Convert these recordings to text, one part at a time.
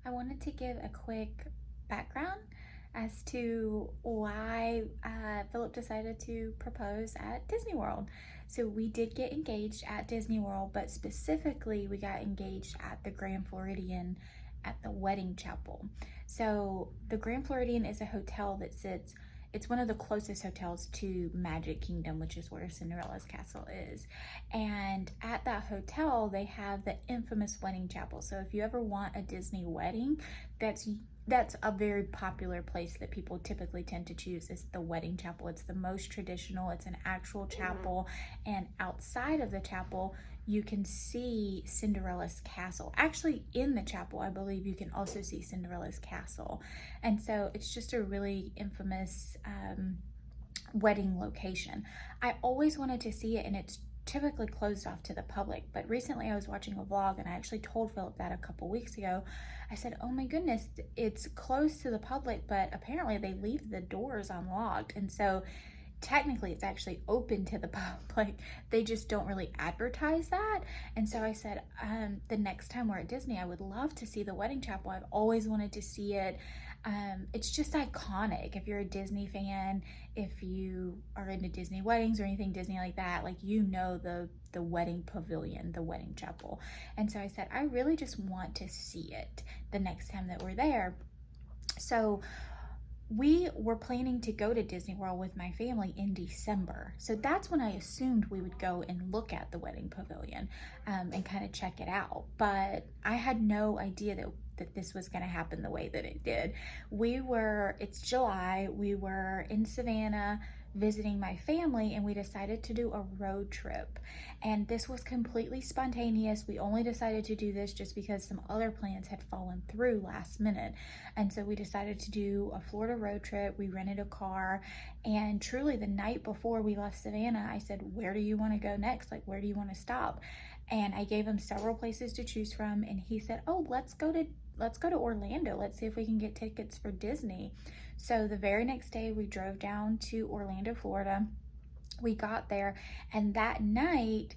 I wanted to give a quick background as to why Philip decided to propose at Disney World. So we did get engaged at Disney World, but specifically we got engaged at the Grand Floridian at the wedding chapel. So the Grand Floridian is a hotel that sits, it's one of the closest hotels to Magic Kingdom, which is where Cinderella's castle is. And at that hotel, they have the infamous wedding chapel. So if you ever want a Disney wedding, that's a very popular place that people typically tend to choose is the wedding chapel. It's the most traditional. It's an actual chapel, and outside of the chapel, you can see Cinderella's castle. Actually, in the chapel, I believe you can also see Cinderella's castle. And so it's just a really infamous wedding location. I always wanted to see it, and it's typically closed off to the public. But recently I was watching a vlog and I actually told Philip that a couple weeks ago. I said, oh my goodness, it's closed to the public, but apparently they leave the doors unlocked. And so technically it's actually open to the public. They just don't really advertise that. And so I said, the next time we're at Disney, I would love to see the wedding chapel. I've always wanted to see it. It's just iconic. If you're a Disney fan, if you are into Disney weddings or anything Disney like that, like, you know, the wedding pavilion, the wedding chapel. And so I said, I really just want to see it the next time that we're there. So we were planning to go to Disney World with my family in December. So that's when I assumed we would go and look at the wedding pavilion and kind of check it out. But I had no idea that this was going to happen the way that it did. It's July, we were in Savannah visiting my family, and we decided to do a road trip. And this was completely spontaneous. We only decided to do this just because some other plans had fallen through last minute. And so we decided to do a Florida road trip. We rented a car, and truly the night before we left Savannah, I said, where do you want to go next? Like, where do you want to stop? And I gave him several places to choose from, and he said, oh, let's go to Orlando. Let's see if we can get tickets for Disney. So the very next day we drove down to Orlando, Florida. We got there, and that night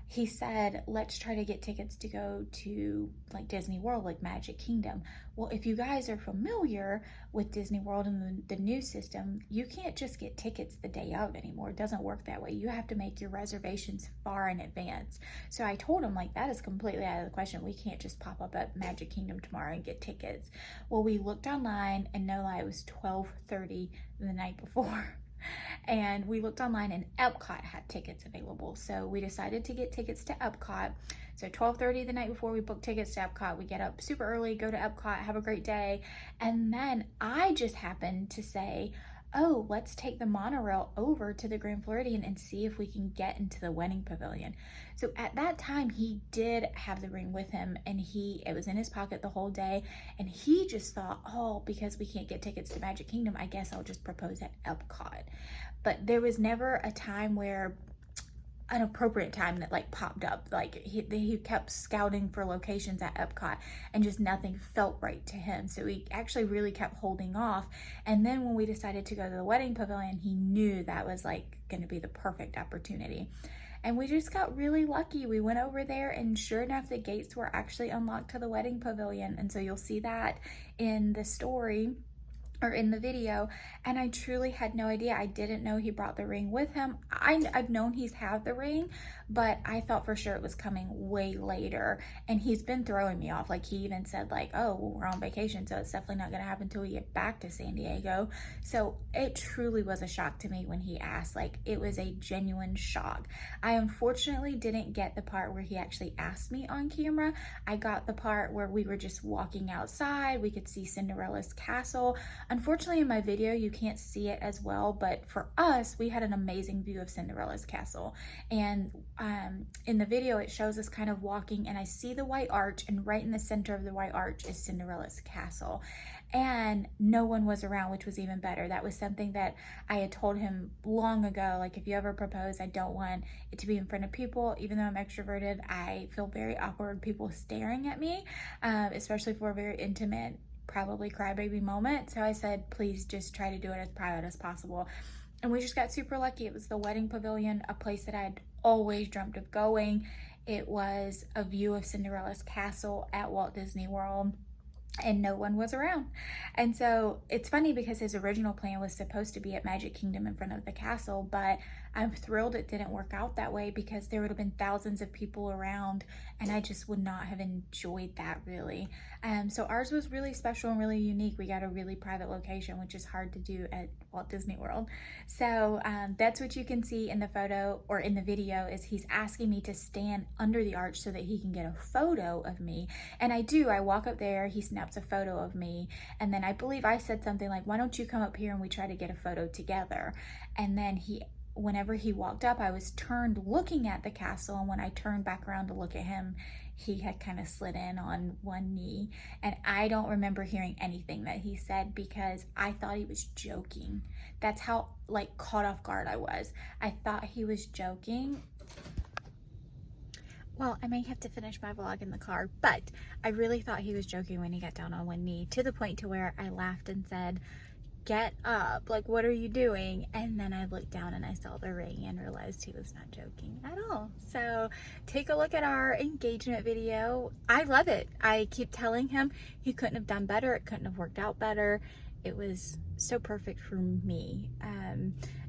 he said, let's try to get tickets to go to like Disney World, like Magic Kingdom. Well, if you guys are familiar with Disney World and the new system, you can't just get tickets the day of anymore. It doesn't work that way. You have to make your reservations far in advance. So I told him, like, that is completely out of the question. We can't just pop up at Magic Kingdom tomorrow and get tickets. Well, we looked online, and no lie, it was 12:30 the night before. And we looked online, and Epcot had tickets available. So we decided to get tickets to Epcot. So 12:30 the night before, we booked tickets to Epcot. We get up super early, go to Epcot, have a great day. And then I just happened to say, oh, let's take the monorail over to the Grand Floridian and see if we can get into the wedding pavilion. So at that time, he did have the ring with him, and it was in his pocket the whole day. And he just thought, oh, because we can't get tickets to Magic Kingdom, I guess I'll just propose at Epcot. But there was never a time where an appropriate time that like popped up. Like he kept scouting for locations at Epcot, and just nothing felt right to him. So he actually really kept holding off. And then when we decided to go to the wedding pavilion, he knew that was like going to be the perfect opportunity. And we just got really lucky. We went over there, and sure enough, the gates were actually unlocked to the wedding pavilion. And so you'll see that in the story or in the video. And I truly had no idea. I didn't know he brought the ring with him. I've known he's had the ring, but I thought for sure it was coming way later. And he's been throwing me off. Like, he even said, like, oh, well, we're on vacation, so it's definitely not going to happen until we get back to San Diego. So it truly was a shock to me when he asked. Like, it was a genuine shock. I unfortunately didn't get the part where he actually asked me on camera. I got the part where we were just walking outside. We could see Cinderella's castle. Unfortunately, in my video, you can't see it as well, but for us, we had an amazing view of Cinderella's castle. And in the video, it shows us kind of walking, and I see the white arch, and right in the center of the white arch is Cinderella's castle. And no one was around, which was even better. That was something that I had told him long ago. Like, if you ever propose, I don't want it to be in front of people. Even though I'm extroverted, I feel very awkward people staring at me, especially for a very intimate, probably crybaby moment. So I said, please just try to do it as private as possible. And we just got super lucky. It was the wedding pavilion, a place that I'd always dreamt of going. It was a view of Cinderella's castle at Walt Disney World. and no one was around. And so it's funny because his original plan was supposed to be at Magic Kingdom in front of the castle, but I'm thrilled it didn't work out that way because there would have been thousands of people around and I just would not have enjoyed that really. So ours was really special and really unique. We got a really private location, which is hard to do at Walt Disney World. So that's what you can see in the photo or in the video is he's asking me to stand under the arch so that he can get a photo of me. And I do, I walk up there, he snaps a photo of me. And then I believe I said something like, why don't you come up here and we try to get a photo together? And then whenever he walked up, I was turned looking at the castle. And when I turned back around to look at him, he had kind of slid in on one knee. And I don't remember hearing anything that he said because I thought he was joking. That's how like caught off guard I was. I thought he was joking. Well, I may have to finish my vlog in the car, but I really thought he was joking when he got down on one knee, to the point to where I laughed and said, get up, like what are you doing? And then I looked down and I saw the ring and realized he was not joking at all. So take a look at our engagement video. I love it. I keep telling him he couldn't have done better, it couldn't have worked out better. It was so perfect for me.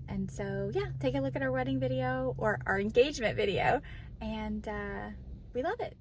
And so yeah, take a look at our wedding video or our engagement video, and we love it.